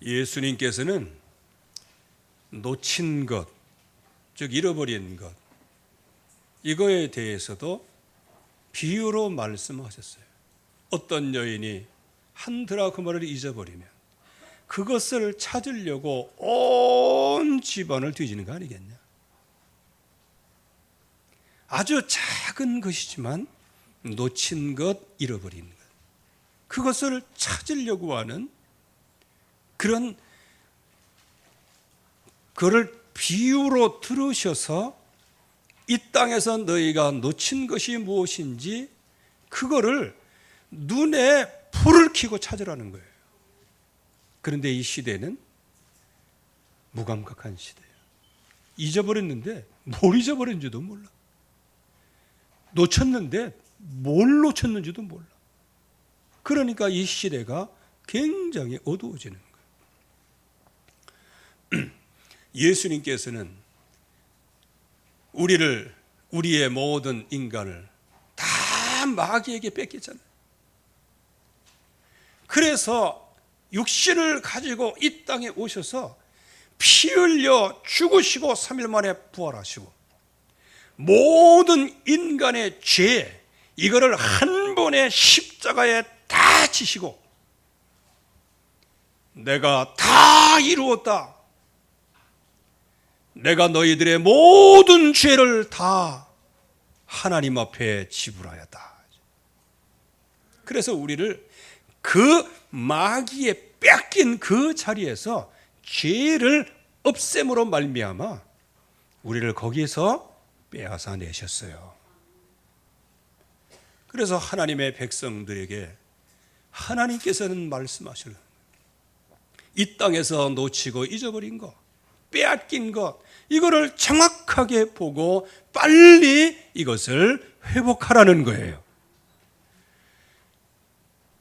예수님께서는 놓친 것, 즉 잃어버린 것, 이거에 대해서도 비유로 말씀하셨어요. 어떤 여인이 한 드라크마를 잊어버리면 그것을 찾으려고 온 집안을 뒤지는 거 아니겠냐. 아주 작은 것이지만 놓친 것, 잃어버린 것, 그것을 찾으려고 하는 그런 그를 비유로 들으셔서 이 땅에서 너희가 놓친 것이 무엇인지 그거를 눈에 불을 켜고 찾으라는 거예요. 그런데 이 시대는 무감각한 시대예요. 잊어버렸는데 뭘 잊어버렸는지도 몰라. 놓쳤는데 뭘 놓쳤는지도 몰라. 그러니까 이 시대가 굉장히 어두워지는 거예요. 예수님께서는 우리의 모든 인간을 다 마귀에게 뺏겼잖아요. 그래서 육신을 가지고 이 땅에 오셔서 피 흘려 죽으시고 3일 만에 부활하시고 모든 인간의 죄, 이거를 한 번에 십자가에 다 지시고 내가 다 이루었다. 내가 너희들의 모든 죄를 다 하나님 앞에 지불하였다. 그래서 우리를 그 마귀에 뺏긴 그 자리에서 죄를 없앰으로 말미암아 우리를 거기에서 빼앗아 내셨어요. 그래서 하나님의 백성들에게 하나님께서는 말씀하시는 이 땅에서 놓치고 잊어버린 것, 빼앗긴 것, 이거를 정확하게 보고 빨리 이것을 회복하라는 거예요.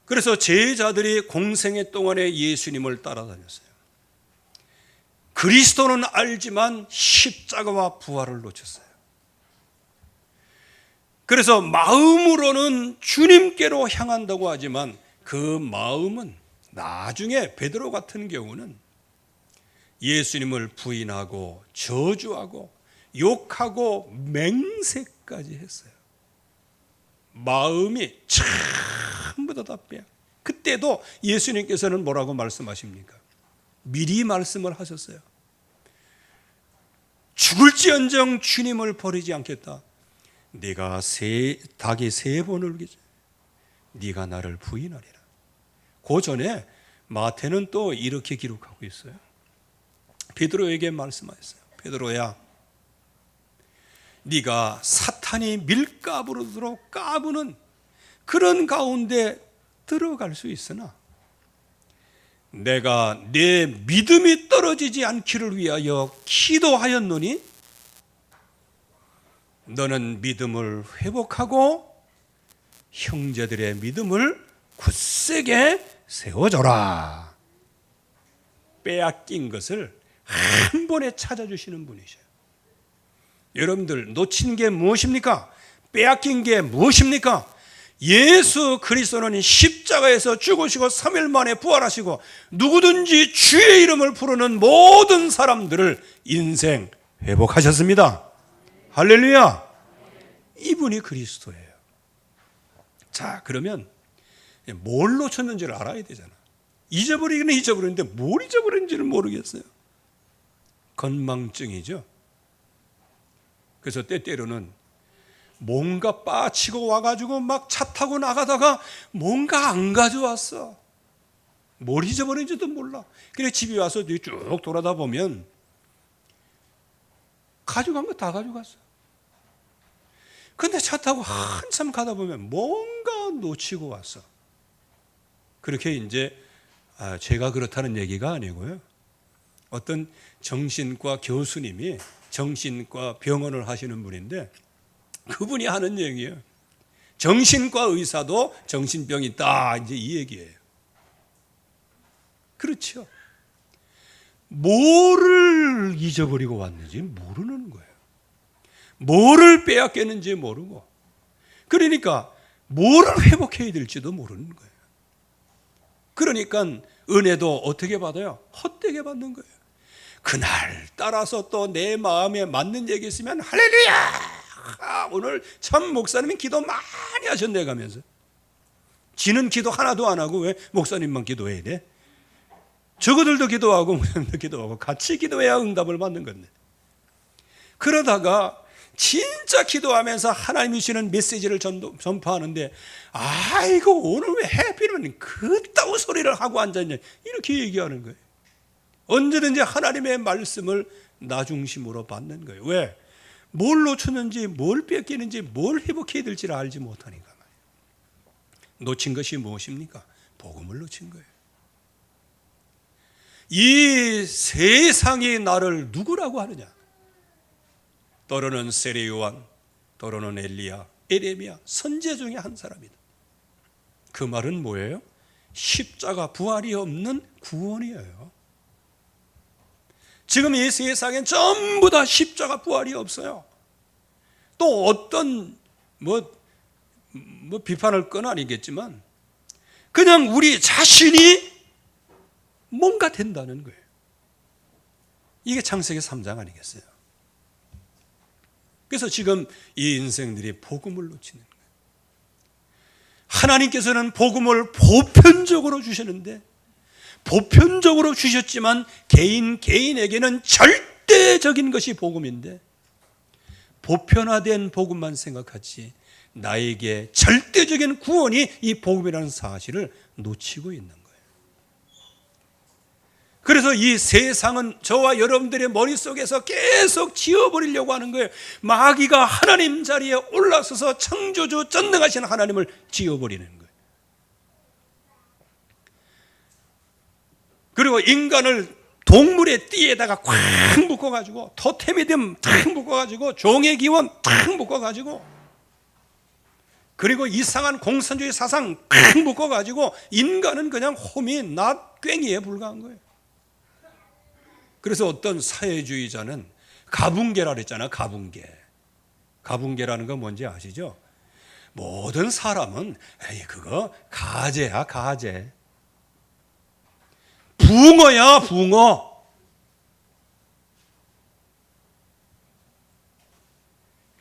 그래서 제자들이 공생애 동안에 예수님을 따라다녔어요. 그리스도는 알지만 십자가와 부활을 놓쳤어요. 그래서 마음으로는 주님께로 향한다고 하지만 그 마음은 나중에 베드로 같은 경우는 예수님을 부인하고 저주하고 욕하고 맹세까지 했어요. 마음이 전부 다 빼. 그때도 예수님께서는 뭐라고 말씀하십니까? 미리 말씀을 하셨어요. 죽을지언정 주님을 버리지 않겠다. 네가 닭이 3번 울기지 네가 나를 부인하리라. 그 전에 마태는 또 이렇게 기록하고 있어요. 베드로에게 말씀하셨어요. 베드로야, 네가 사탄이 밀가부로 까부는 그런 가운데 들어갈 수 있으나 내가 내 믿음이 떨어지지 않기를 위하여 기도하였노니 너는 믿음을 회복하고 형제들의 믿음을 굳세게 세워줘라. 빼앗긴 것을 한 번에 찾아주시는 분이셔요. 여러분들 놓친 게 무엇입니까? 빼앗긴 게 무엇입니까? 예수 그리스도는 십자가에서 죽으시고 3일 만에 부활하시고 누구든지 주의 이름을 부르는 모든 사람들을 인생 회복하셨습니다. 할렐루야. 이분이 그리스도예요. 자, 그러면 뭘 놓쳤는지를 알아야 되잖아. 잊어버리기는 잊어버렸는데 뭘 잊어버렸는지를 모르겠어요. 건망증이죠. 그래서 때때로는 뭔가 빠치고 와가지고 막 차 타고 나가다가 뭔가 안 가져왔어. 뭘 잊어버린지도 몰라. 그래 집에 와서 쭉 돌아다 보면 가져간 거 다 가져갔어. 근데 차 타고 한참 가다 보면 뭔가 놓치고 왔어. 그렇게 이제 제가 그렇다는 얘기가 아니고요. 어떤 정신과 교수님이 정신과 병원을 하시는 분인데 그분이 하는 얘기예요. 정신과 의사도 정신병이 있다, 이제 이 얘기예요. 그렇죠. 뭐를 잊어버리고 왔는지 모르는 거예요. 뭐를 빼앗겼는지 모르고, 그러니까 뭐를 회복해야 될지도 모르는 거예요. 그러니까 은혜도 어떻게 받아요? 헛되게 받는 거예요. 그날 따라서 또 내 마음에 맞는 얘기 있으면 할렐루야! 오늘 참 목사님이 기도 많이 하셨네 가면서. 지는 기도 하나도 안 하고 왜 목사님만 기도해야 돼? 저거들도 기도하고 목사님도 기도하고 같이 기도해야 응답을 받는 건데. 그러다가 진짜 기도하면서 하나님이 주시는 메시지를 전파하는데 아이고 오늘 왜 해피는 그따위 소리를 하고 앉아있냐 이렇게 얘기하는 거예요. 언제든지 하나님의 말씀을 나중심으로 받는 거예요. 왜? 뭘 놓쳤는지 뭘 뺏기는지 뭘 회복해야 될지를 알지 못하니까 말이에요. 놓친 것이 무엇입니까? 복음을 놓친 거예요. 이 세상이 나를 누구라고 하느냐? 때로는 세례 요한, 때로는 엘리야, 에레미야 선지자 중에 한 사람이다. 그 말은 뭐예요? 십자가 부활이 없는 구원이에요. 지금 이 세상엔 전부 다 십자가 부활이 없어요. 또 어떤 비판할 건 아니겠지만 그냥 우리 자신이 뭔가 된다는 거예요. 이게 창세기 3장 아니겠어요? 그래서 지금 이 인생들이 복음을 놓치는 거예요. 하나님께서는 복음을 보편적으로 주시는데 보편적으로 주셨지만 개인에게는 절대적인 것이 복음인데 보편화된 복음만 생각하지 나에게 절대적인 구원이 이 복음이라는 사실을 놓치고 있는 거예요. 그래서 이 세상은 저와 여러분들의 머릿속에서 계속 지워버리려고 하는 거예요. 마귀가 하나님 자리에 올라서서 창조주 전능하신 하나님을 지워버리는 거예요. 그리고 인간을 동물의 띠에다가 꽉 묶어가지고 토테미즘 탁 묶어가지고 종의 기원 탁 묶어가지고 그리고 이상한 공산주의 사상 탁 묶어가지고 인간은 그냥 호미 낫 괭이에 불과한 거예요. 그래서 어떤 사회주의자는 가붕괴라 그랬잖아. 가붕괴라는 건 뭔지 아시죠? 모든 사람은 그거 가재야 가재. 붕어야 붕어.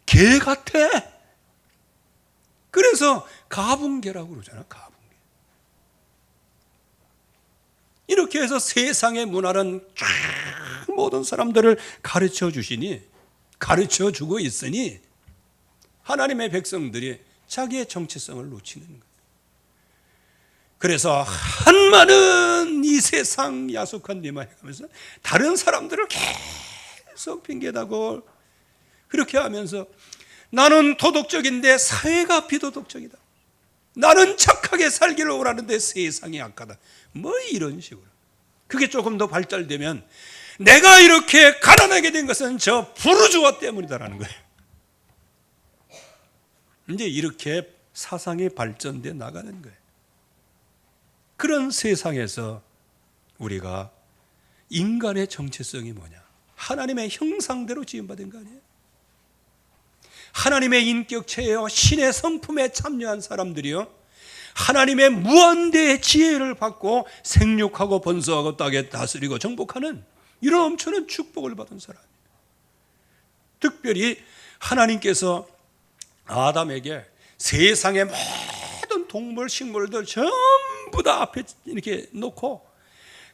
개 같아. 그래서 가붕괴라고 그러잖아. 가붕괴. 이렇게 해서 세상의 문화는 쫙 모든 사람들을 가르쳐 주고 있으니 하나님의 백성들이 자기의 정체성을 놓치는 거예요. 그래서 한많은 이 세상 야속한 일만 해가면서 다른 사람들을 계속 핑계대고 그렇게 하면서 나는 도덕적인데 사회가 비도덕적이다. 나는 착하게 살기를 원하는데 세상이 악하다. 이런 식으로. 그게 조금 더 발달되면 내가 이렇게 가난하게 된 것은 저 부르주아 때문이다라는 거예요. 이제 이렇게 사상이 발전돼 나가는 거예요. 그런 세상에서 우리가 인간의 정체성이 뭐냐? 하나님의 형상대로 지음받은 거 아니에요? 하나님의 인격체여 신의 성품에 참여한 사람들이요 하나님의 무한대의 지혜를 받고 생육하고 번성하고 땅에 다스리고 정복하는 이런 엄청난 축복을 받은 사람이에요. 특별히 하나님께서 아담에게 세상의 모든 동물, 식물들 전부 다 앞에 이렇게 놓고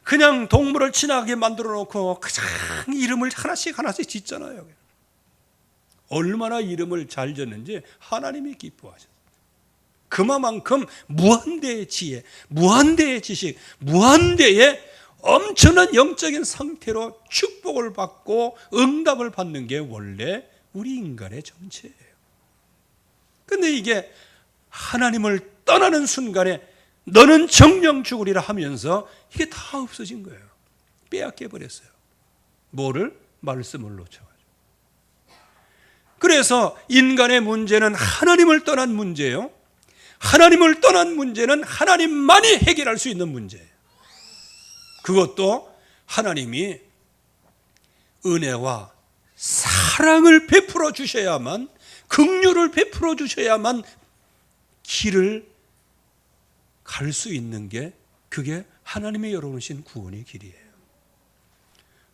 그냥 동물을 지나게 만들어 놓고 그냥 이름을 하나씩 짓잖아요. 얼마나 이름을 잘 지었는지 하나님이 기뻐하셨어요. 그만큼 무한대의 지혜, 무한대의 지식, 무한대의 엄청난 영적인 상태로 축복을 받고 응답을 받는 게 원래 우리 인간의 정체예요. 그런데 이게 하나님을 떠나는 순간에 너는 정령 죽으리라 하면서 이게 다 없어진 거예요. 빼앗겨 버렸어요. 뭐를? 말씀을 놓쳐가지고. 그래서 인간의 문제는 하나님을 떠난 문제예요. 하나님을 떠난 문제는 하나님만이 해결할 수 있는 문제예요. 그것도 하나님이 은혜와 사랑을 베풀어 주셔야만, 긍휼을 베풀어 주셔야만 길을 갈 수 있는 게 그게 하나님이 열어놓으신 구원의 길이에요.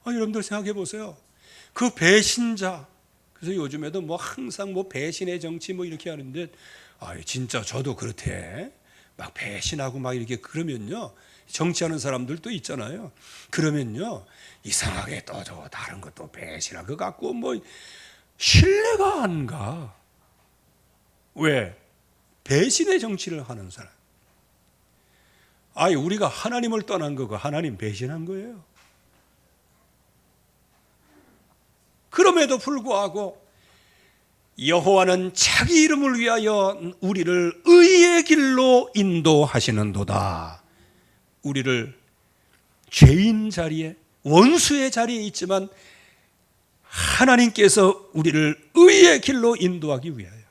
여러분들 생각해 보세요. 그 배신자, 그래서 요즘에도 뭐 항상 뭐 배신의 정치 뭐 이렇게 하는데, 진짜 저도 그렇대. 막 배신하고 막 이렇게 그러면요, 정치하는 사람들도 있잖아요. 그러면요, 이상하게 또 저 다른 것도 배신하고 갖고 뭐 신뢰가 안 가. 왜? 배신의 정치를 하는 사람. 우리가 하나님을 떠난 거고 하나님 배신한 거예요. 그럼에도 불구하고 여호와는 자기 이름을 위하여 우리를 의의 길로 인도하시는도다. 우리를 죄인 자리에, 원수의 자리에 있지만 하나님께서 우리를 의의 길로 인도하기 위하여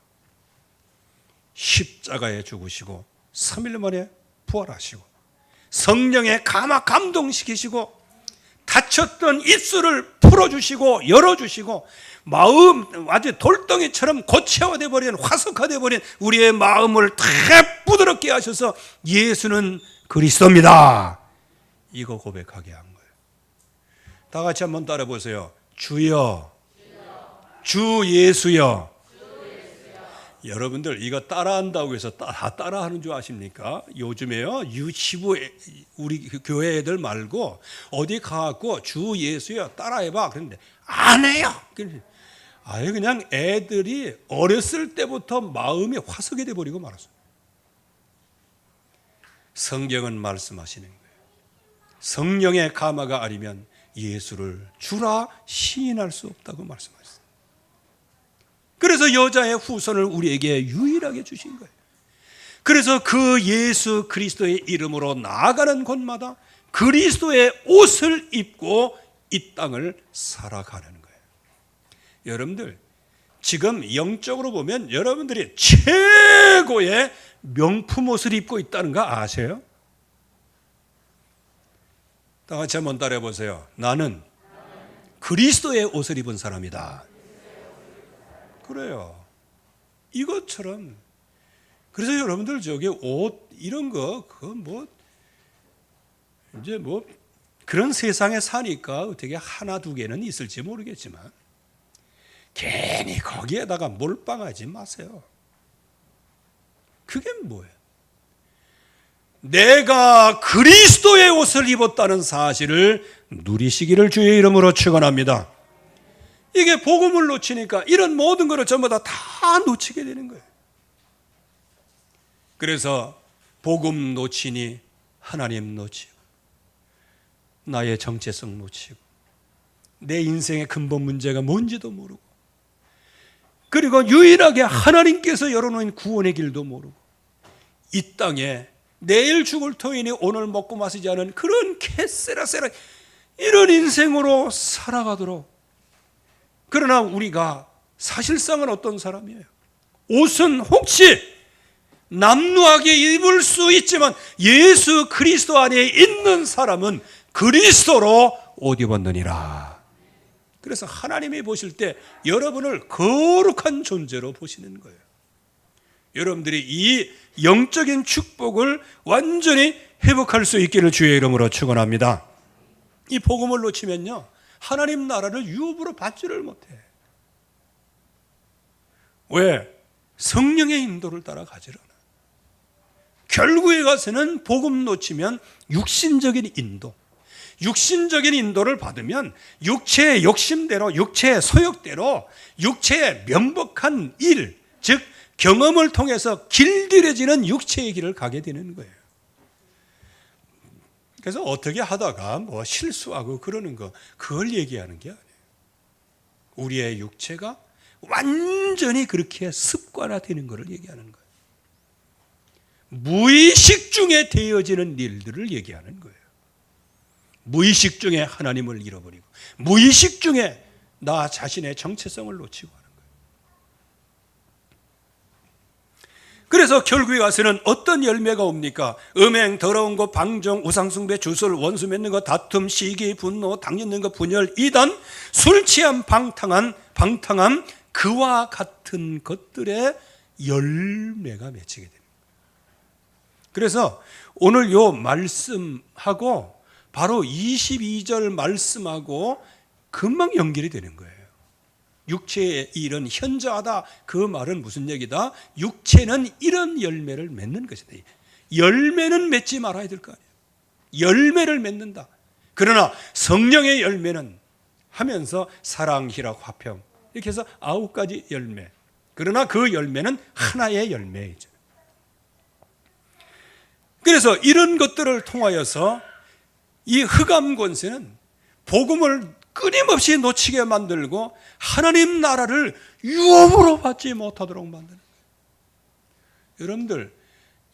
십자가에 죽으시고 3일 만에 부활하시고 성령에 감동시키시고 닫혔던 입술을 풀어주시고 열어주시고 마음 아주 돌덩이처럼 고체화되어 버린, 화석화되어 버린 우리의 마음을 다 부드럽게 하셔서 예수는 그리스도입니다, 이거 고백하게 한 거예요. 다 같이 한번 따라 보세요. 주여, 주 예수여. 여러분들 이거 따라한다고 해서 다 따라하는 줄 아십니까? 요즘에요, 유치부 우리 교회 애들 말고 어디 가갖고 주 예수여 따라해봐 그런데 안 해요. 그냥 애들이 어렸을 때부터 마음이 화석이 돼버리고 말았어요. 성경은 말씀하시는 거예요. 성령의 감화가 아니면 예수를 주라 시인할 수 없다고 말씀하셨어요. 그래서 여자의 후손을 우리에게 유일하게 주신 거예요. 그래서 그 예수 그리스도의 이름으로 나아가는 곳마다 그리스도의 옷을 입고 이 땅을 살아가는 거예요. 여러분들 지금 영적으로 보면 여러분들이 최고의 명품 옷을 입고 있다는 거 아세요? 다 같이 한번 따라해 보세요. 나는 그리스도의 옷을 입은 사람이다. 그래요. 이것처럼. 그래서 여러분들 저기 옷 이런 거 그거 뭐 이제 뭐 그런 세상에 사니까 어떻게 하나 두 개는 있을지 모르겠지만 괜히 거기에다가 몰빵하지 마세요. 그게 뭐예요? 내가 그리스도의 옷을 입었다는 사실을 누리시기를 주의 이름으로 축원합니다. 이게 복음을 놓치니까 이런 모든 것을 전부 다 놓치게 되는 거예요. 그래서 복음 놓치니 하나님 놓치고 나의 정체성 놓치고 내 인생의 근본 문제가 뭔지도 모르고 그리고 유일하게 하나님께서 열어놓은 구원의 길도 모르고 이 땅에 내일 죽을 터이니 오늘 먹고 마시지 않은 그런 캐세라세라 이런 인생으로 살아가도록. 그러나 우리가 사실상은 어떤 사람이에요? 옷은 혹시 남루하게 입을 수 있지만 예수 그리스도 안에 있는 사람은 그리스도로 옷 입었느니라. 그래서 하나님이 보실 때 여러분을 거룩한 존재로 보시는 거예요. 여러분들이 이 영적인 축복을 완전히 회복할 수 있기를 주의 이름으로 축원합니다. 이 복음을 놓치면요 하나님 나라를 유업으로 받지를 못해. 왜? 성령의 인도를 따라가지를 않아. 결국에 가서는 복음 놓치면 육신적인 인도, 육신적인 인도를 받으면 육체의 욕심대로, 육체의 소욕대로, 육체의 명복한 일, 즉 경험을 통해서 길들여지는 육체의 길을 가게 되는 거예요. 그래서 어떻게 하다가 뭐 실수하고 그러는 거, 그걸 얘기하는 게 아니에요. 우리의 육체가 완전히 그렇게 습관화되는 것을 얘기하는 거예요. 무의식 중에 되어지는 일들을 얘기하는 거예요. 무의식 중에 하나님을 잃어버리고 무의식 중에 나 자신의 정체성을 놓치고 하는 거예요. 그래서 결국에 가서는 어떤 열매가 옵니까? 음행, 더러운 것, 방종, 우상숭배, 주술, 원수 맺는 것, 다툼, 시기, 분노, 당뇨는 것, 분열, 이단, 술 취함, 방탕함, 그와 같은 것들의 열매가 맺히게 됩니다. 그래서 오늘 요 말씀하고 바로 22절 말씀하고 금방 연결이 되는 거예요. 육체의 일은 현저하다. 그 말은 무슨 얘기다? 육체는 이런 열매를 맺는 것이다. 열매는 맺지 말아야 될 거 아니에요. 열매를 맺는다. 그러나 성령의 열매는 하면서 사랑, 희락, 화평 이렇게 해서 9가지 열매. 그러나 그 열매는 하나의 열매이죠. 그래서 이런 것들을 통하여서 이 흑암 권세는 복음을 끊임없이 놓치게 만들고 하나님 나라를 유업으로 받지 못하도록 만드는 거예요. 여러분들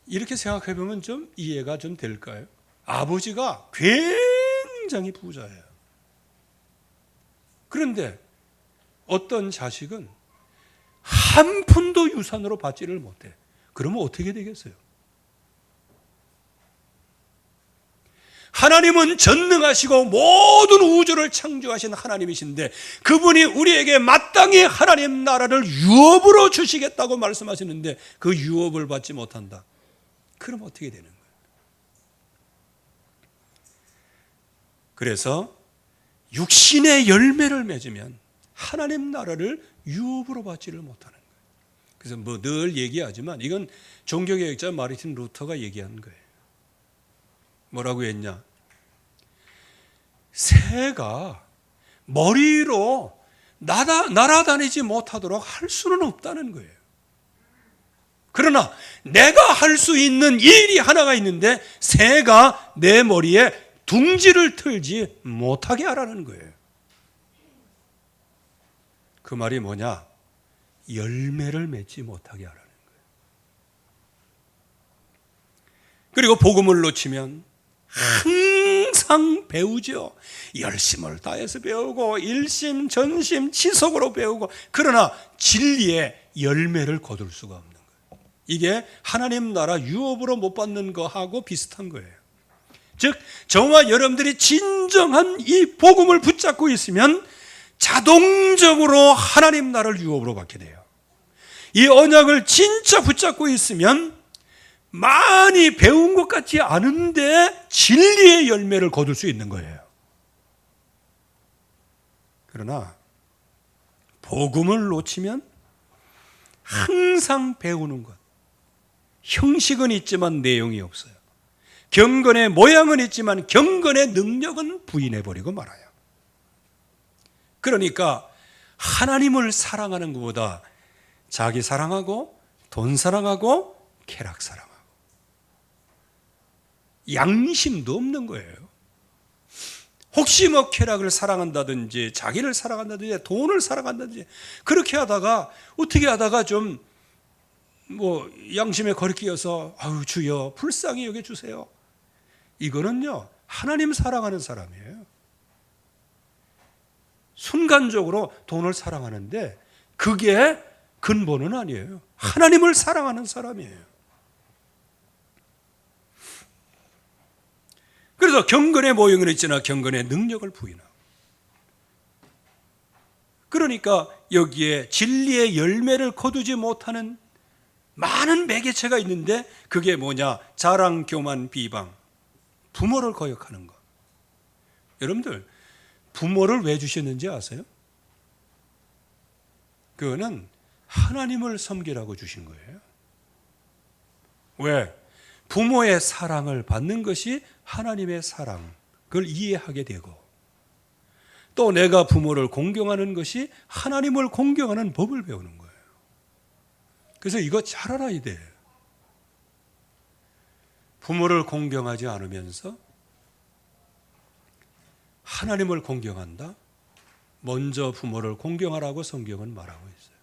이렇게 생각해 보면 좀 이해가 좀 될까요? 아버지가 굉장히 부자예요. 그런데 어떤 자식은 한 푼도 유산으로 받지를 못해. 그러면 어떻게 되겠어요? 하나님은 전능하시고 모든 우주를 창조하신 하나님이신데 그분이 우리에게 마땅히 하나님 나라를 유업으로 주시겠다고 말씀하시는데 그 유업을 받지 못한다. 그럼 어떻게 되는 거예요? 그래서 육신의 열매를 맺으면 하나님 나라를 유업으로 받지를 못하는 거예요. 그래서 뭐 늘 얘기하지만 이건 종교개혁자 마르틴 루터가 얘기한 거예요. 뭐라고 했냐? 새가 머리로 날아다니지 못하도록 할 수는 없다는 거예요. 그러나 내가 할 수 있는 일이 하나가 있는데 새가 내 머리에 둥지를 틀지 못하게 하라는 거예요. 그 말이 뭐냐? 열매를 맺지 못하게 하라는 거예요. 그리고 복음을 놓치면 항상 배우죠. 열심을 다해서 배우고 일심, 전심, 지속으로 배우고 그러나 진리의 열매를 거둘 수가 없는 거예요. 이게 하나님 나라 유업으로 못 받는 거하고 비슷한 거예요. 즉 저와 여러분들이 진정한 이 복음을 붙잡고 있으면 자동적으로 하나님 나라를 유업으로 받게 돼요. 이 언약을 진짜 붙잡고 있으면 많이 배운 것 같지 않은데 진리의 열매를 거둘 수 있는 거예요. 그러나 복음을 놓치면 항상 배우는 것, 형식은 있지만 내용이 없어요. 경건의 모양은 있지만 경건의 능력은 부인해버리고 말아요. 그러니까 하나님을 사랑하는 것보다 자기 사랑하고 돈 사랑하고 쾌락 사랑하고 양심도 없는 거예요. 혹시 뭐 쾌락을 사랑한다든지 자기를 사랑한다든지 돈을 사랑한다든지 그렇게 하다가 어떻게 하다가 좀 뭐 양심에 거리끼어서 아유 주여 불쌍히 여겨주세요. 이거는요 하나님 사랑하는 사람이에요. 순간적으로 돈을 사랑하는데 그게 근본은 아니에요. 하나님을 사랑하는 사람이에요. 그래서 경건의 모형은 있으나 경건의 능력을 부인하고 그러니까 여기에 진리의 열매를 거두지 못하는 많은 매개체가 있는데 그게 뭐냐? 자랑, 교만, 비방, 부모를 거역하는 것. 여러분들 부모를 왜 주셨는지 아세요? 그거는 하나님을 섬기라고 주신 거예요. 왜? 부모의 사랑을 받는 것이 하나님의 사랑, 그걸 이해하게 되고 또 내가 부모를 공경하는 것이 하나님을 공경하는 법을 배우는 거예요. 그래서 이거 잘 알아야 돼요. 부모를 공경하지 않으면서 하나님을 공경한다? 먼저 부모를 공경하라고 성경은 말하고 있어요.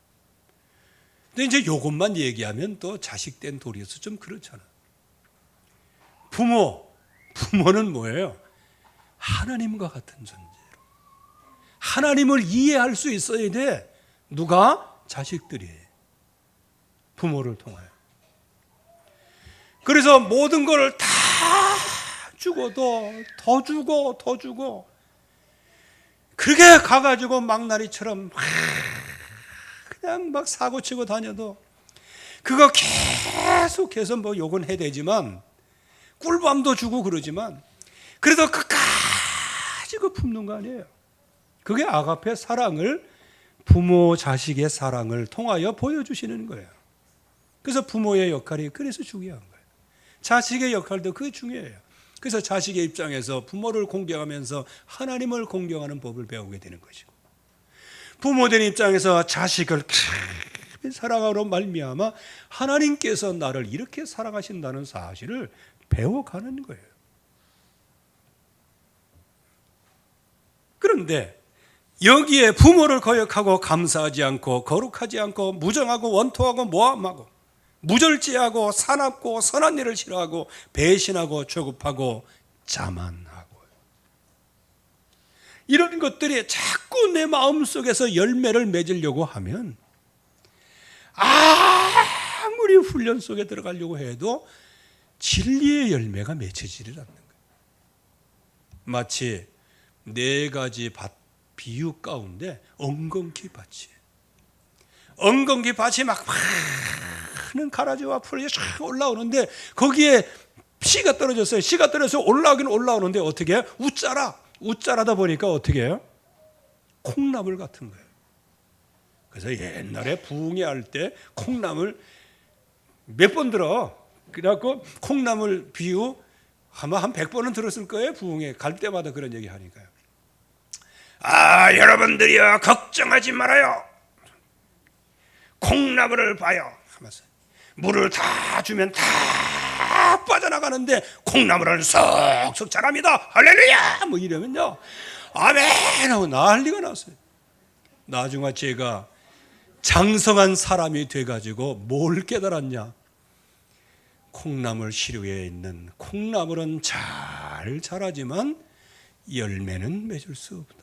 근데 이제 이것만 얘기하면 또 자식된 도리여서 좀 그렇잖아. 부모는 뭐예요? 하나님과 같은 존재로. 하나님을 이해할 수 있어야 돼. 누가? 자식들이. 부모를 통하여. 그래서 모든 걸 다 주고도 더 주고 더 주고 그게 가가지고 망나니처럼 그냥 막 사고치고 다녀도 그거 계속해서 뭐 욕은 해대지만 꿀밤도 주고 그러지만 그래도 끝까지 그 품는 거 아니에요. 그게 아가페 사랑을, 부모 자식의 사랑을 통하여 보여주시는 거예요. 그래서 부모의 역할이 그래서 중요한 거예요. 자식의 역할도 그게 중요해요. 그래서 자식의 입장에서 부모를 공경하면서 하나님을 공경하는 법을 배우게 되는 것이고, 부모된 입장에서 자식을 사랑하로 말미암아 하나님께서 나를 이렇게 사랑하신다는 사실을 배워가는 거예요. 그런데 여기에 부모를 거역하고 감사하지 않고 거룩하지 않고 무정하고 원통하고 모함하고 무절제하고 사납고 선한 일을 싫어하고 배신하고 조급하고 자만하고, 이런 것들이 자꾸 내 마음속에서 열매를 맺으려고 하면 아무리 훈련 속에 들어가려고 해도 진리의 열매가 맺혀지질 않는 거예요. 마치 4가지 비유 가운데 엉겅퀴 밭이에요. 엉겅퀴 밭이 막 많은 가라지와 풀이 쫙 올라오는데 거기에 씨가 떨어졌어요. 씨가 떨어져서 올라오긴 올라오는데 어떻게 해요? 웃자라다 보니까 어떻게 해요? 콩나물 같은 거예요. 그래서 옛날에 부흥회 할 때 콩나물 몇 번 들어. 그래갖고 콩나물 비유 아마 한 100번은 들었을 거예요. 부흥회 갈 때마다 그런 얘기 하니까요. 여러분들이요, 걱정하지 말아요. 콩나물을 봐요 하면서 물을 다 주면 다 빠져나가는데 콩나물은 쏙쏙 자랍니다. 할렐루야! 뭐 이러면요, 아멘 하고 난리가 났어요. 나중에 제가 장성한 사람이 돼가지고 뭘 깨달았냐? 콩나물 시루에 있는 콩나물은 잘 자라지만 열매는 맺을 수 없다.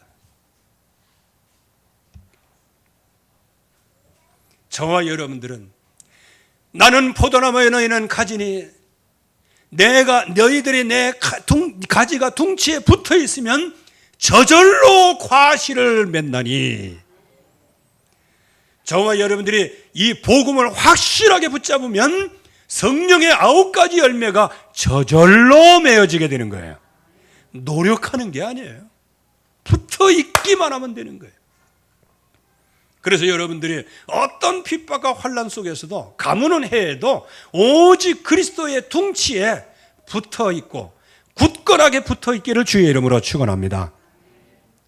저와 여러분들은 나는 포도나무에 너희는 가지니 너희들이 내 가지가 둥치에 붙어 있으면 저절로 과실을 맺나니, 저와 여러분들이 이 복음을 확실하게 붙잡으면 성령의 9가지 열매가 저절로 맺어지게 되는 거예요. 노력하는 게 아니에요. 붙어 있기만 하면 되는 거예요. 그래서 여러분들이 어떤 핍박과 환난 속에서도 가문은 해도 오직 그리스도의 둥치에 붙어 있고 굳건하게 붙어 있기를 주의 이름으로 축원합니다.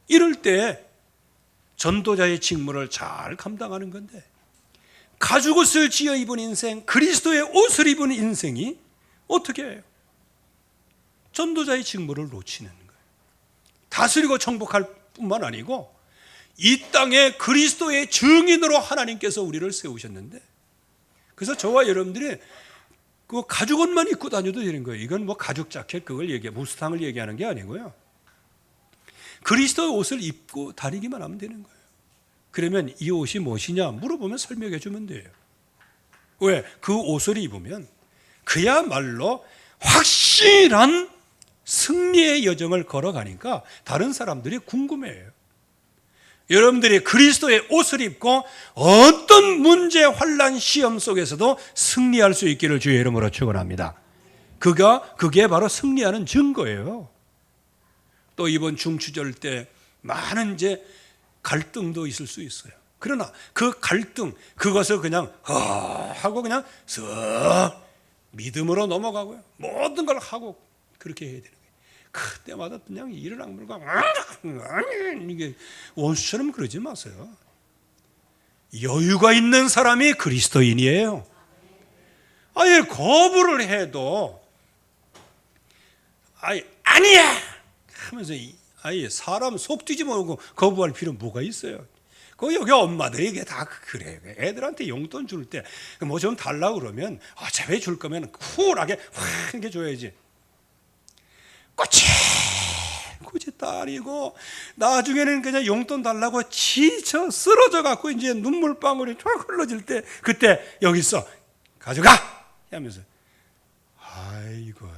이럴 때 전도자의 직무를 잘 감당하는 건데, 가죽옷을 지어 입은 인생, 그리스도의 옷을 입은 인생이 어떻게 해요? 전도자의 직무를 놓치는 거예요. 다스리고 정복할 뿐만 아니고 이 땅에 그리스도의 증인으로 하나님께서 우리를 세우셨는데, 그래서 저와 여러분들이 그 가죽옷만 입고 다녀도 되는 거예요. 이건 뭐 가죽 자켓 그걸 무스탕을 얘기하는 게 아니고요. 그리스도의 옷을 입고 다니기만 하면 되는 거예요. 그러면 이 옷이 무엇이냐 물어보면 설명해 주면 돼요. 왜? 그 옷을 입으면 그야말로 확실한 승리의 여정을 걸어가니까 다른 사람들이 궁금해해요. 여러분들이 그리스도의 옷을 입고 어떤 문제, 환난, 시험 속에서도 승리할 수 있기를 주의 이름으로 축원합니다. 그게 바로 승리하는 증거예요. 또 이번 중추절 때 많은 이제 갈등도 있을 수 있어요. 그러나 그 갈등, 그것을 그냥 하고 그냥 쓱 믿음으로 넘어가고요. 모든 걸 하고 그렇게 해야 되는 거예요. 그때마다 그냥 이를 악물고 이게 원수처럼 그러지 마세요. 여유가 있는 사람이 그리스도인이에요. 아예 거부를 해도 아니야 하면서 아예 사람 속 뒤집어놓고 거부할 필요는 뭐가 있어요? 여기 엄마들이 이게 다 그래요. 애들한테 용돈 줄 때 뭐 좀 달라고 그러면 제발 줄 거면 쿨하게 확 이렇게 줘야지. 꼬치 딸이고 나중에는 그냥 용돈 달라고 지쳐 쓰러져 갖고 이제 눈물방울이 쫙 흘러질 때 그때 여기 있어 가져가 하면서 아이고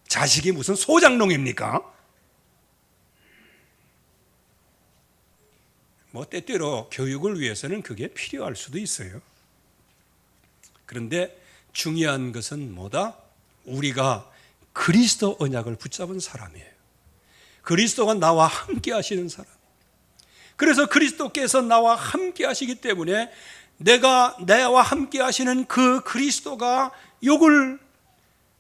자식이 무슨 소장농입니까? 뭐 때때로 교육을 위해서는 그게 필요할 수도 있어요. 그런데 중요한 것은 뭐다? 우리가 그리스도 언약을 붙잡은 사람이에요. 그리스도가 나와 함께 하시는 사람. 그래서 그리스도께서 나와 함께 하시기 때문에 나와 함께 하시는 그 그리스도가 욕을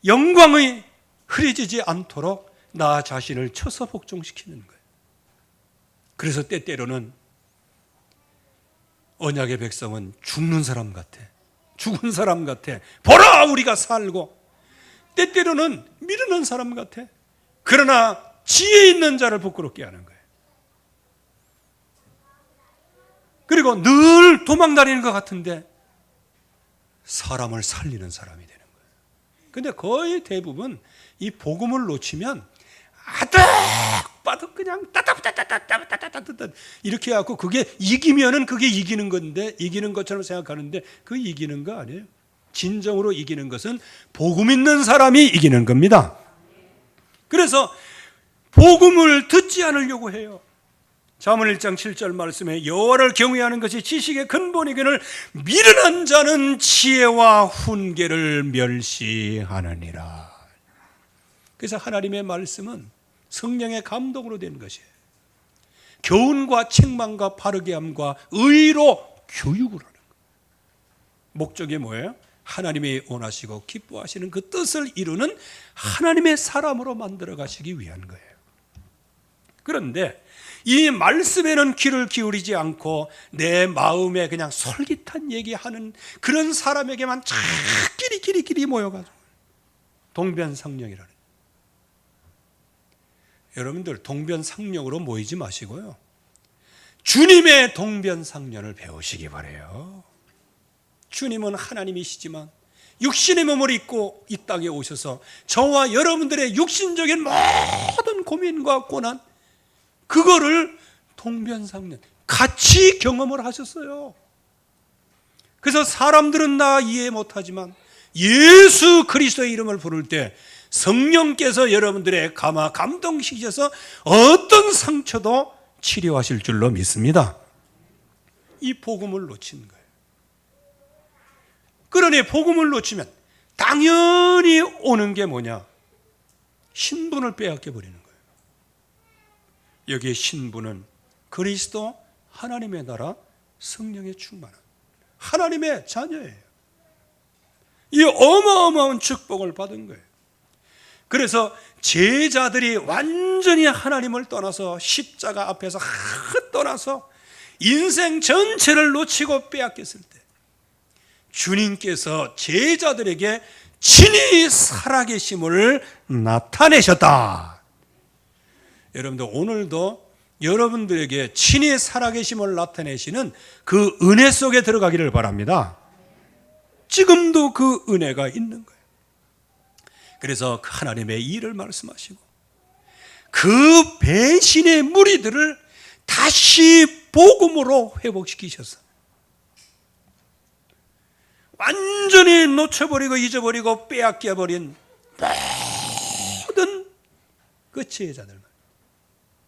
영광이 흐려지지 않도록 나 자신을 쳐서 복종시키는 거예요. 그래서 때때로는 언약의 백성은 죽는 사람 같아. 죽은 사람 같아. 보라 우리가 살고. 때때로는 미루는 사람 같아. 그러나 지혜 있는 자를 부끄럽게 하는 거예요. 그리고 늘 도망다니는 것 같은데 사람을 살리는 사람이 되는 거예요. 근데 거의 대부분 이 복음을 놓치면 아득바득 그냥 따따따따따따따따따 이렇게 해갖고 그게 이기면은 그게 이기는 건데, 이기는 것처럼 생각하는데 그 이기는 거 아니에요. 진정으로 이기는 것은 복음 있는 사람이 이기는 겁니다. 그래서 복음을 듣지 않으려고 해요. 잠언 1장 7절 말씀에 여호와를 경외하는 것이 지식의 근본이거늘 미련한 자는 지혜와 훈계를 멸시하느니라. 그래서 하나님의 말씀은 성령의 감동으로 된 것이에요. 교훈과 책망과 바르게 함과 의로 교육을 하는 거예요. 목적이 뭐예요? 하나님이 원하시고 기뻐하시는 그 뜻을 이루는 하나님의 사람으로 만들어 가시기 위한 거예요. 그런데 이 말씀에는 귀를 기울이지 않고 내 마음에 그냥 솔깃한 얘기하는 그런 사람에게만 끼리 모여가지고 동변상령이라는. 여러분들 동변상령으로 모이지 마시고요, 주님의 동변상련을 배우시기 바라요. 주님은 하나님이시지만 육신의 몸을 입고 이 땅에 오셔서 저와 여러분들의 육신적인 모든 고민과 고난, 그거를 동변상련 같이 경험을 하셨어요. 그래서 사람들은 나 이해 못하지만 예수 그리스도의 이름을 부를 때 성령께서 여러분들의 감동시키셔서 어떤 상처도 치료하실 줄로 믿습니다. 이 복음을 놓친 거예요. 그러니 복음을 놓치면 당연히 오는 게 뭐냐? 신분을 빼앗겨 버리는 거예요. 여기에 신분은 그리스도 하나님의 나라 성령의 충만한 하나님의 자녀예요. 이 어마어마한 축복을 받은 거예요. 그래서 제자들이 완전히 하나님을 떠나서 십자가 앞에서 떠나서 인생 전체를 놓치고 빼앗겼을 때 주님께서 제자들에게 친히 살아계심을 나타내셨다. 여러분들 오늘도 여러분들에게 친히 살아계심을 나타내시는 그 은혜 속에 들어가기를 바랍니다. 지금도 그 은혜가 있는 거예요. 그래서 하나님의 일을 말씀하시고 그 배신의 무리들을 다시 복음으로 회복시키셔서 완전히 놓쳐버리고 잊어버리고 빼앗겨버린 모든 그 제자들만.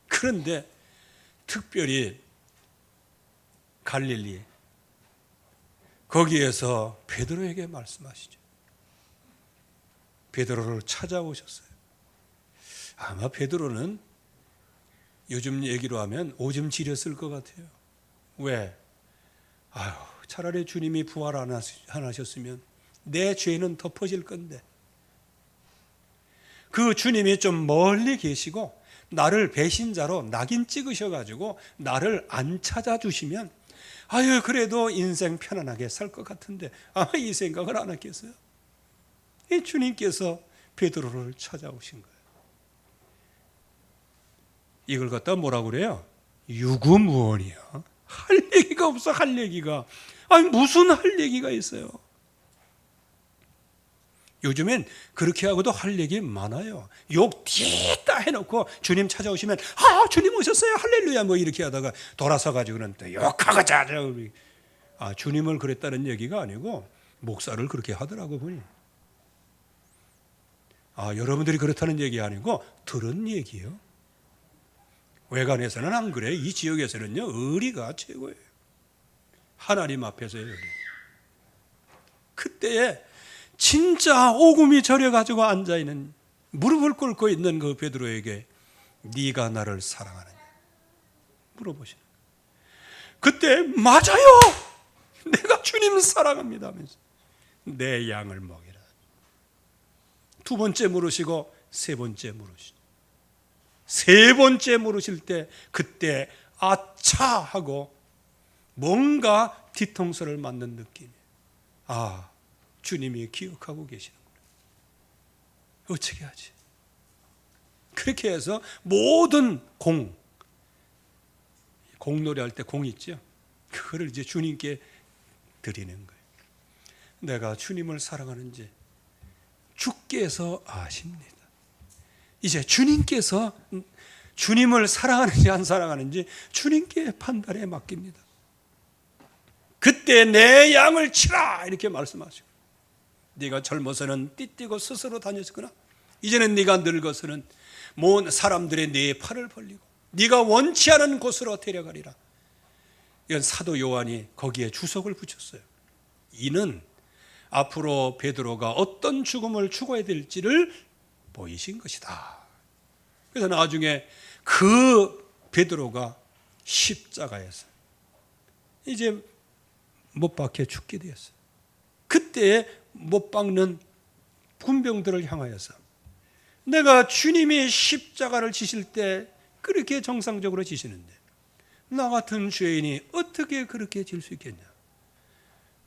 그런데 특별히 갈릴리 거기에서 베드로에게 말씀하시죠. 베드로를 찾아오셨어요. 아마 베드로는 요즘 얘기로 하면 오줌 지렸을 것 같아요. 왜? 차라리 주님이 부활 안 하셨으면 내 죄는 덮어질 건데. 그 주님이 좀 멀리 계시고 나를 배신자로 낙인 찍으셔가지고 나를 안 찾아주시면 그래도 인생 편안하게 살 것 같은데 아마 이 생각을 안 했겠어요? 이 주님께서 베드로를 찾아오신 거예요. 이걸 갖다 뭐라고 그래요? 유구무원이야. 할 얘기가 없어. 할 얘기가. 무슨 할 얘기가 있어요? 요즘엔 그렇게 하고도 할 얘기 많아요. 욕 뒤에다 해놓고 주님 찾아오시면 주님 오셨어요 할렐루야 뭐 이렇게 하다가 돌아서 가지고는 또 욕하고 자자. 주님을 그랬다는 얘기가 아니고 목사를 그렇게 하더라고 보니. 여러분들이 그렇다는 얘기 아니고 들은 얘기예요. 외관에서는 안 그래. 이 지역에서는요 의리가 최고예요. 하나님 앞에서의 의리. 그때에 진짜 오금이 저려가지고 앉아있는 무릎을 꿇고 있는 그 베드로에게 네가 나를 사랑하느냐 물어보시는 거예요. 그때 맞아요. 내가 주님 사랑합니다 하면서 내 양을 먹이라. 두 번째 물으시고 세 번째 물으시고 세 번째 물으실 때 그때 아차 하고 뭔가 뒤통수를 맞는 느낌이. 아, 주님이 기억하고 계시는구나. 어떻게 하지? 그렇게 해서 모든 공놀이 할 때 공 있죠? 그거를 이제 주님께 드리는 거예요. 내가 주님을 사랑하는지 주께서 아십니다. 이제 주님께서 주님을 사랑하는지 안 사랑하는지 주님께 판단에 맡깁니다. 그때 내 양을 치라 이렇게 말씀하시고, 네가 젊어서는 띠뛰고 스스로 다녔으나 이제는 네가 늙어서는 모든 사람들의 네 팔을 벌리고 네가 원치 않은 곳으로 데려가리라. 이건 사도 요한이 거기에 주석을 붙였어요. 이는 앞으로 베드로가 어떤 죽음을 죽어야 될지를 보이신 것이다. 그래서 나중에 그 베드로가 십자가에서 이제 못 박혀 죽게 되었어요. 그때 못 박는 군병들을 향하여서 내가 주님이 십자가를 지실 때 그렇게 정상적으로 지시는데 나 같은 죄인이 어떻게 그렇게 질 수 있겠냐.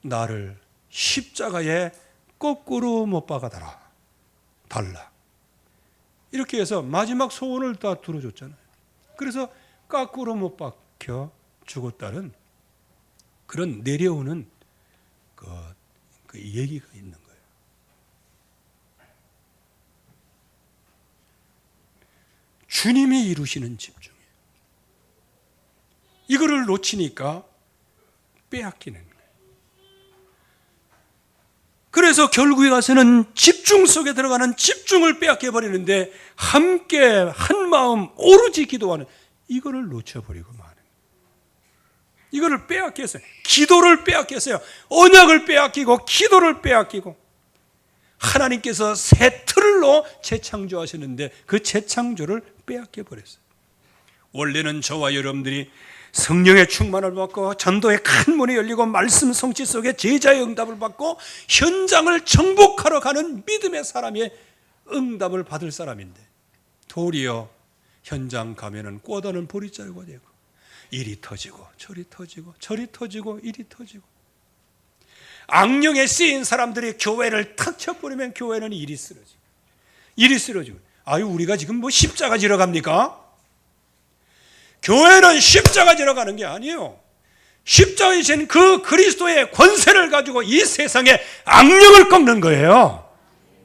나를 십자가에 거꾸로 못 박아달라. 이렇게 해서 마지막 소원을 다 들어줬잖아요. 그래서 거꾸로 못 박혀 죽었다는 그런 내려오는 그 얘기가 있는 거예요. 주님이 이루시는 집중이에요. 이거를 놓치니까 빼앗기는 거예요. 그래서 결국에 가서는 집중 속에 들어가는 집중을 빼앗겨 버리는데 함께 한 마음 오로지 기도하는 이거를 놓쳐버리고 마는 거예요. 이거를 빼앗겼어요. 기도를 빼앗겼어요. 언약을 빼앗기고 기도를 빼앗기고 하나님께서 새 틀로 재창조하셨는데 그 재창조를 빼앗겨 버렸어요. 원래는 저와 여러분들이 성령의 충만을 받고 전도의 큰 문이 열리고 말씀 성취 속에 제자의 응답을 받고 현장을 정복하러 가는 믿음의 사람의 응답을 받을 사람인데 도리어 현장 가면은 꼬다는 보리자루가 되고 일이 터지고 저리 터지고 저리 터지고 일이 터지고 악령에 쓰인 사람들이 교회를 탁 쳐버리면 교회는 일이 쓰러지고 아유 우리가 지금 뭐 십자가 지러 갑니까? 교회는 십자가 지러 가는 게 아니에요. 십자가에 진 그 그리스도의 권세를 가지고 이 세상에 악령을 꺾는 거예요.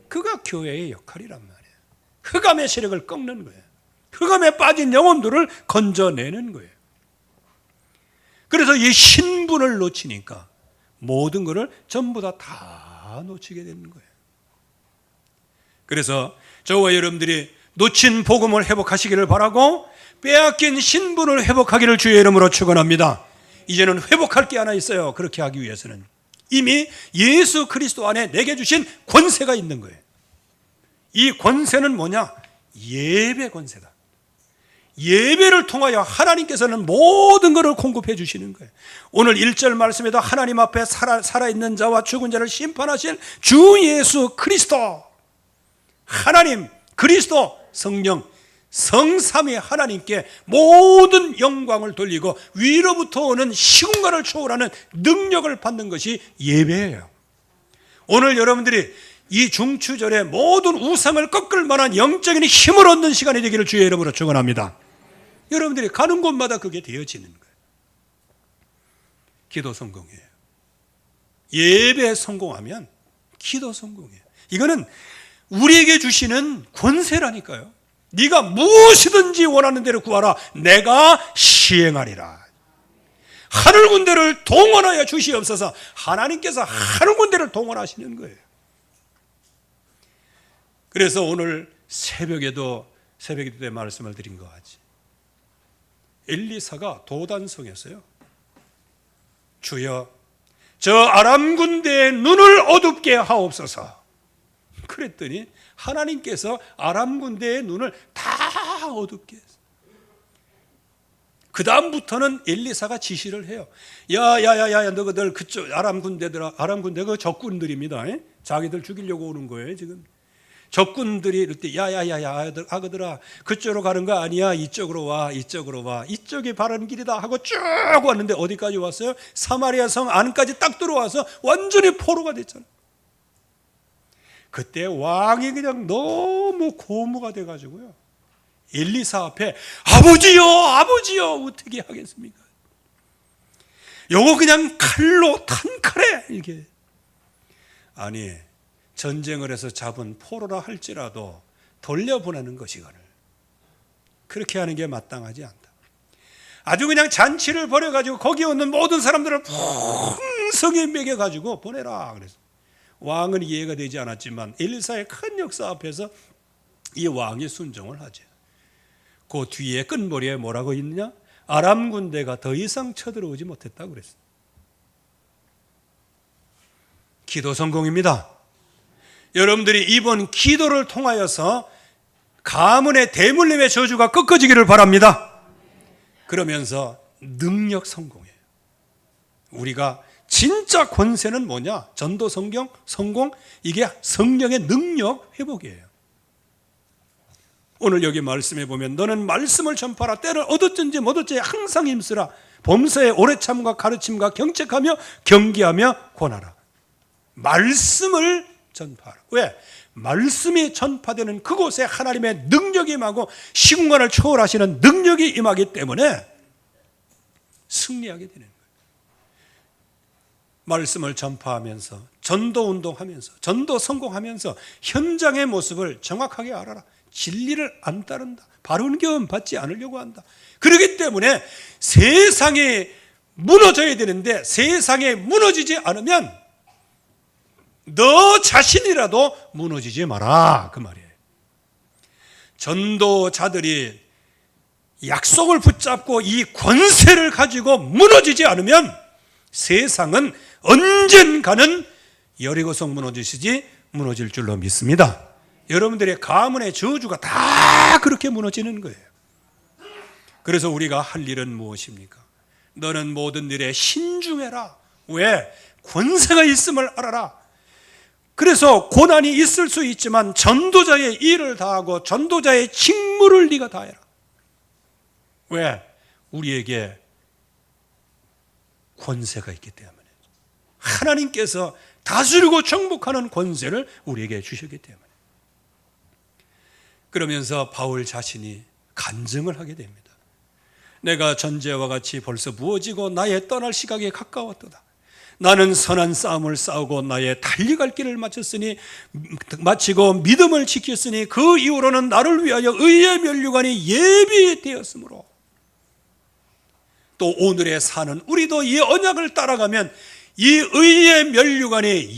그가 교회의 역할이란 말이에요. 흑암의 세력을 꺾는 거예요. 흑암에 빠진 영혼들을 건져내는 거예요. 그래서 이 신분을 놓치니까 모든 것을 전부 다 놓치게 되는 거예요. 그래서 저와 여러분들이 놓친 복음을 회복하시기를 바라고 빼앗긴 신분을 회복하기를 주의 이름으로 축원합니다. 이제는 회복할 게 하나 있어요. 그렇게 하기 위해서는 이미 예수 그리스도 안에 내게 주신 권세가 있는 거예요. 이 권세는 뭐냐? 예배 권세다. 예배를 통하여 하나님께서는 모든 것을 공급해 주시는 거예요. 오늘 1절 말씀에도 하나님 앞에 살아있는 자와 죽은 자를 심판하실 주 예수 그리스도, 하나님, 그리스도, 성령, 성삼위 하나님께 모든 영광을 돌리고 위로부터 오는 시공간을 초월하는 능력을 받는 것이 예배예요. 오늘 여러분들이 이 중추절에 모든 우상을 꺾을 만한 영적인 힘을 얻는 시간이 되기를 주의 이름으로 축원합니다. 여러분들이 가는 곳마다 그게 되어지는 거예요. 기도 성공이에요. 예배 성공하면 기도 성공이에요. 이거는 우리에게 주시는 권세라니까요. 네가 무엇이든지 원하는 대로 구하라. 내가 시행하리라. 하늘 군대를 동원하여 주시옵소서. 하나님께서 하늘 군대를 동원하시는 거예요. 그래서 오늘 새벽에도 때 말씀을 드린 것 같이 엘리사가 도단성에서요, 주여 저 아람 군대의 눈을 어둡게 하옵소서. 그랬더니 하나님께서 아람 군대의 눈을 다 어둡게 했어요. 그 다음부터는 엘리사가 지시를 해요. 야야야야, 너희들 그쪽 아람 군대들아, 아람 군대가 적군들입니다. 자기들 죽이려고 오는 거예요 지금. 적군들이 이럴 때 야야야야 아그들아, 그쪽으로 가는 거 아니야, 이쪽으로 와, 이쪽으로 와, 이쪽이 바른 길이다 하고 쭉 왔는데 어디까지 왔어요? 사마리아 성 안까지 딱 들어와서 완전히 포로가 됐잖아요. 그때 왕이 그냥 너무 고무가 돼가지고요, 엘리사 앞에 아버지요 아버지요 어떻게 하겠습니까? 요거 그냥 칼로 탄칼에 이렇게. 아니, 전쟁을 해서 잡은 포로라 할지라도 돌려보내는 것이거늘 그렇게 하는 게 마땅하지 않다. 아주 그냥 잔치를 벌여가지고 거기 오는 모든 사람들을 풍성히 먹여가지고 보내라 그래서. 왕은 이해가 되지 않았지만 엘리사의 큰 역사 앞에서 이 왕이 순종을 하죠. 그 뒤에 끝머리에 뭐라고 있느냐? 아람 군대가 더 이상 쳐들어오지 못했다고 그랬어요. 기도 성공입니다. 여러분들이 이번 기도를 통하여서 가문의 대물림의 저주가 꺾어지기를 바랍니다. 그러면서 능력 성공이에요. 우리가 진짜 권세는 뭐냐? 전도 성경 성공, 이게 성령의 능력 회복이에요. 오늘 여기 말씀에 보면 너는 말씀을 전파하라, 때를 얻었든지 못 얻든지 항상 힘쓰라, 범사에 오래 참과 가르침과 경책하며 경계하며 권하라. 말씀을 전파하라. 왜? 말씀이 전파되는 그곳에 하나님의 능력이 임하고 시공간을 초월하시는 능력이 임하기 때문에 승리하게 되는 거예요. 말씀을 전파하면서 전도 운동하면서 전도 성공하면서 현장의 모습을 정확하게 알아라. 진리를 안 따른다. 바른 교훈 받지 않으려고 한다. 그렇기 때문에 세상이 무너져야 되는데 세상에 무너지지 않으면 너 자신이라도 무너지지 마라, 그 말이에요. 전도자들이 약속을 붙잡고 이 권세를 가지고 무너지지 않으면 세상은 언젠가는 여리고성 무너지시지 무너질 줄로 믿습니다. 여러분들의 가문의 저주가 다 그렇게 무너지는 거예요. 그래서 우리가 할 일은 무엇입니까? 너는 모든 일에 신중해라. 왜? 권세가 있음을 알아라. 그래서 고난이 있을 수 있지만 전도자의 일을 다하고 전도자의 직무를 네가 다해라. 왜? 우리에게 권세가 있기 때문에. 하나님께서 다스리고 정복하는 권세를 우리에게 주셨기 때문에. 그러면서 바울 자신이 간증을 하게 됩니다. 내가 전제와 같이 벌써 무어지고 나의 떠날 시각에 가까웠도다. 나는 선한 싸움을 싸우고 나의 달려갈 길을 마치고 믿음을 지켰으니 그 이후로는 나를 위하여 의의 면류관이 예비되었으므로. 또 오늘에 사는 우리도 이 언약을 따라가면 이 의의 면류관이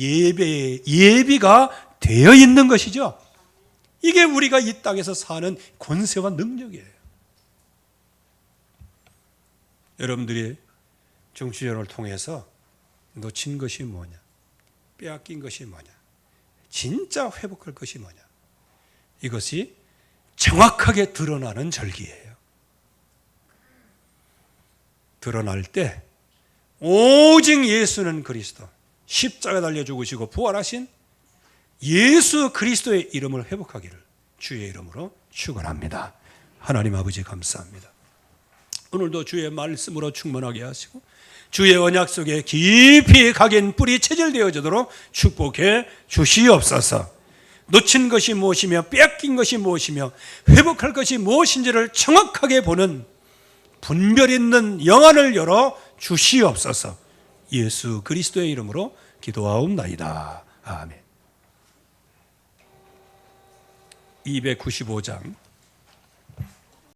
예비가 되어 있는 것이죠. 이게 우리가 이 땅에서 사는 권세와 능력이에요. 여러분들이 정치전을 통해서 놓친 것이 뭐냐? 빼앗긴 것이 뭐냐? 진짜 회복할 것이 뭐냐? 이것이 정확하게 드러나는 절기예요. 드러날 때 오직 예수는 그리스도, 십자가 달려 죽으시고 부활하신 예수 그리스도의 이름을 회복하기를 주의 이름으로 축원합니다. 하나님 아버지 감사합니다. 오늘도 주의 말씀으로 충만하게 하시고 주의 언약 속에 깊이 각인 뿌리 체질되어지도록 축복해 주시옵소서. 놓친 것이 무엇이며 빼앗긴 것이 무엇이며 회복할 것이 무엇인지를 정확하게 보는 분별 있는 영안을 열어 주시옵소서. 예수 그리스도의 이름으로 기도하옵나이다. 아멘. 295장